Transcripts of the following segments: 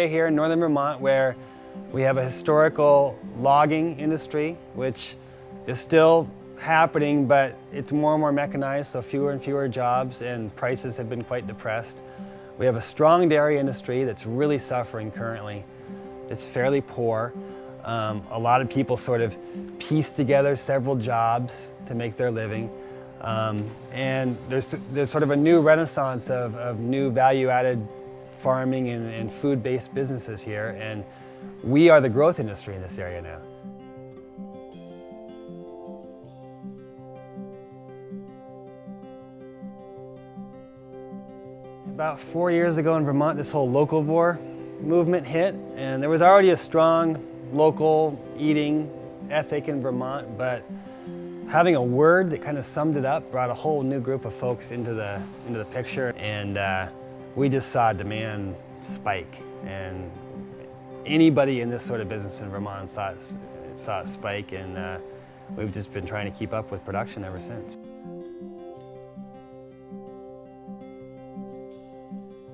area here in northern Vermont where we have a historical logging industry, which is still happening, but it's more and more mechanized, so fewer and fewer jobs, and prices have been quite depressed. We have a strong dairy industry that's really suffering currently. It's fairly poor. A lot of people sort of piece together several jobs to make their living. And there's sort of a new renaissance of new value-added farming and food-based businesses here, and we are the growth industry in this area now. About 4 years ago in Vermont, this whole Locavore movement hit, and there was already a strong local eating ethic in Vermont, but having a word that kind of summed it up brought a whole new group of folks into the picture, and we just saw demand spike. And anybody in this sort of business in Vermont saw it spike, and we've just been trying to keep up with production ever since.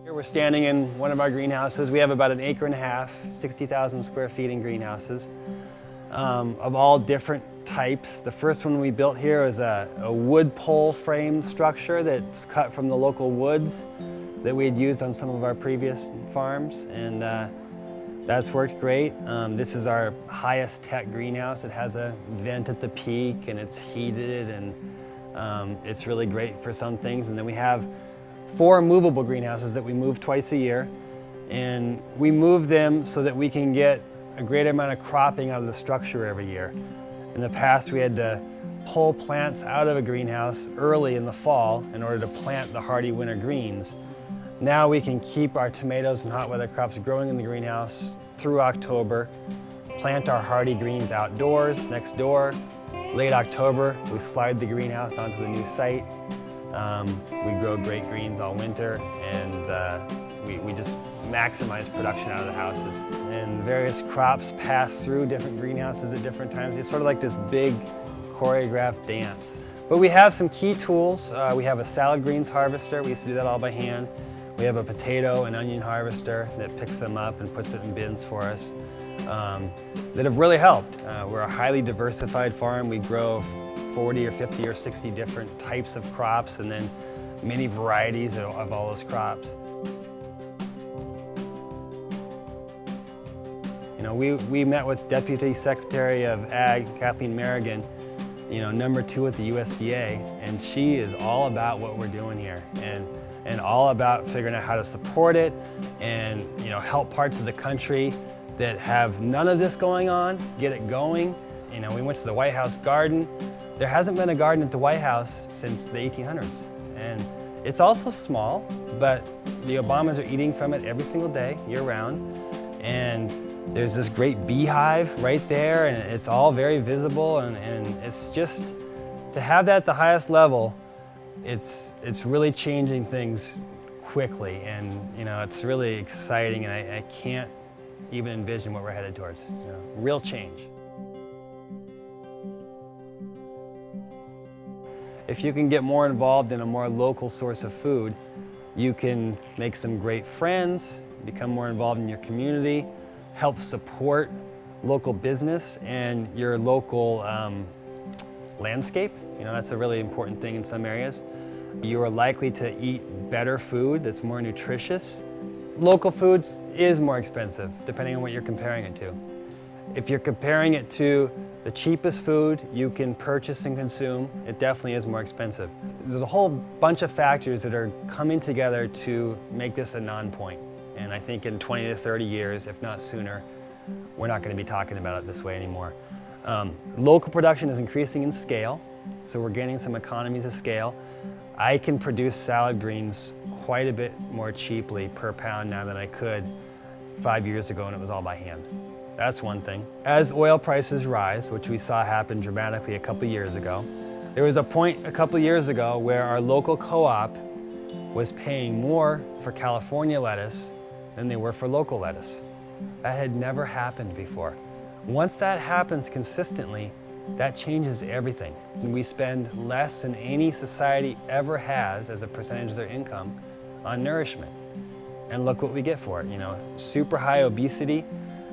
Here we're standing in one of our greenhouses. We have about 1.5 acres, 60,000 square feet in greenhouses of all different types. The first one we built here is a wood pole frame structure that's cut from the local woods that we had used on some of our previous farms, and that's worked great. This is our highest tech greenhouse. It has a vent at the peak and it's heated, and it's really great for some things. And then we have 4 movable greenhouses that we move twice a year, and we move them so that we can get a greater amount of cropping out of the structure every year. In the past, we had to pull plants out of a greenhouse early in the fall in order to plant the hardy winter greens. Now we can keep our tomatoes and hot weather crops growing in the greenhouse through October, plant our hardy greens outdoors next door. Late October, we slide the greenhouse onto the new site. We grow great greens all winter, and we just maximize production out of the houses. And various crops pass through different greenhouses at different times. It's sort of like this big choreographed dance. But we have some key tools. We have a salad greens harvester. We used to do that all by hand. We have a potato and onion harvester that picks them up and puts it in bins for us that have really helped. We're a highly diversified farm. We grow 40 or 50 or 60 different types of crops, and then many varieties of all those crops. You know, we met with Deputy Secretary of Ag, Kathleen Merrigan, #2 at the USDA, and she is all about what we're doing here, and all about figuring out how to support it and help parts of the country that have none of this going on, get it going. We went to the White House garden. There hasn't been a garden at the White House since the 1800s. And it's also small, but the Obamas are eating from it every single day, year-round. And there's this great beehive right there, and it's all very visible, and it's just, to have that at the highest level, it's really changing things quickly, and it's really exciting, and I can't even envision what we're headed towards. Real change. If you can get more involved in a more local source of food, you can make some great friends, become more involved in your community, help support local business and your local landscape. That's a really important thing in some areas. You are likely to eat better food that's more nutritious. Local foods is more expensive, depending on what you're comparing it to. If you're comparing it to the cheapest food you can purchase and consume, it definitely is more expensive. There's a whole bunch of factors that are coming together to make this a non-point. And I think in 20 to 30 years, if not sooner, we're not going to be talking about it this way anymore. Local production is increasing in scale, so we're gaining some economies of scale. I can produce salad greens quite a bit more cheaply per pound now than I could 5 years ago when it was all by hand. That's one thing. As oil prices rise, which we saw happen dramatically a couple years ago, there was a point a couple years ago where our local co-op was paying more for California lettuce than they were for local lettuce. That had never happened before. Once that happens consistently, that changes everything. We spend less than any society ever has as a percentage of their income on nourishment. And look what we get for it, you know, super high obesity.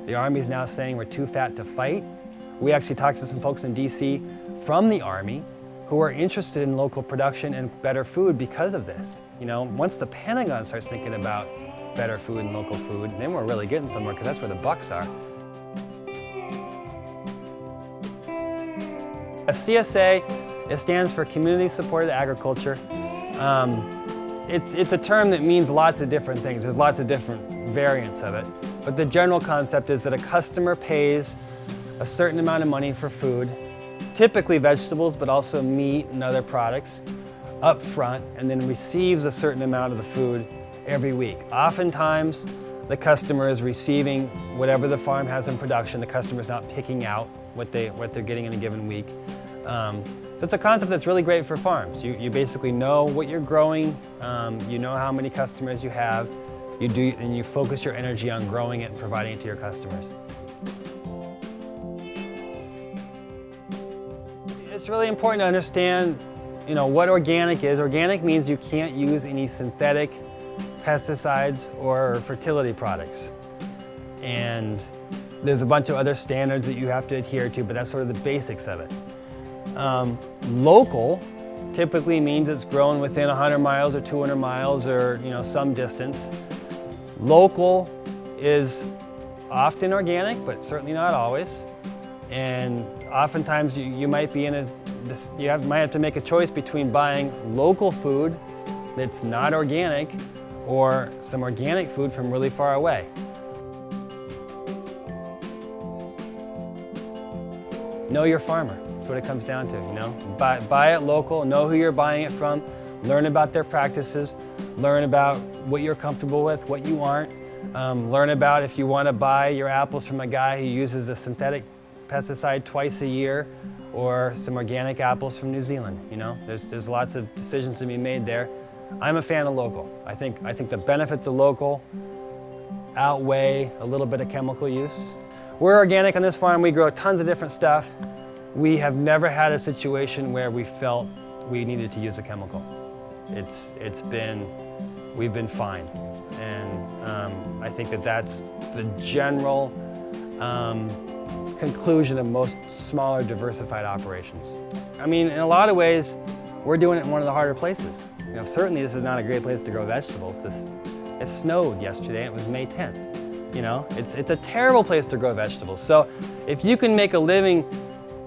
The Army's now saying we're too fat to fight. We actually talked to some folks in DC from the Army who are interested in local production and better food because of this. You know, once the Pentagon starts thinking about better food and local food, then we're really getting somewhere because that's where the bucks are. CSA, it stands for Community Supported Agriculture. It's a term that means lots of different things. There's lots of different variants of it. But the general concept is that a customer pays a certain amount of money for food, typically vegetables, but also meat and other products, up front, and then receives a certain amount of the food every week. Oftentimes, the customer is receiving whatever the farm has in production. The customer's not picking out what they're getting in a given week. So it's a concept that's really great for farms. You basically know what you're growing, you know how many customers you have, and you focus your energy on growing it and providing it to your customers. It's really important to understand, you know, what organic is. Organic means you can't use any synthetic pesticides or fertility products. And there's a bunch of other standards that you have to adhere to, but that's sort of the basics of it. Local typically means it's grown within 100 miles or 200 miles or, you know, some distance. Local is often organic, but certainly not always. And oftentimes you might be might have to make a choice between buying local food that's not organic or some organic food from really far away. Know your farmer. That's what it comes down to, you know. Buy it local, know who you're buying it from, learn about their practices, learn about what you're comfortable with, what you aren't. Learn about if you want to buy your apples from a guy who uses a synthetic pesticide twice a year or some organic apples from New Zealand, you know. There's lots of decisions to be made there. I'm a fan of local. I think the benefits of local outweigh a little bit of chemical use. We're organic on this farm. We grow tons of different stuff. We have never had a situation where we felt we needed to use a chemical. We've been fine. And I think that's the general conclusion of most smaller diversified operations. I mean, in a lot of ways, we're doing it in one of the harder places. You know, certainly this is not a great place to grow vegetables. It snowed yesterday, it was May 10th. You know, it's a terrible place to grow vegetables. So if you can make a living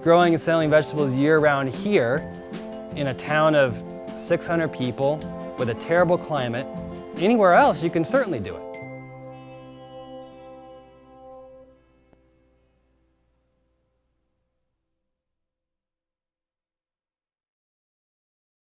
growing and selling vegetables year-round here in a town of 600 people with a terrible climate, anywhere else you can certainly do it.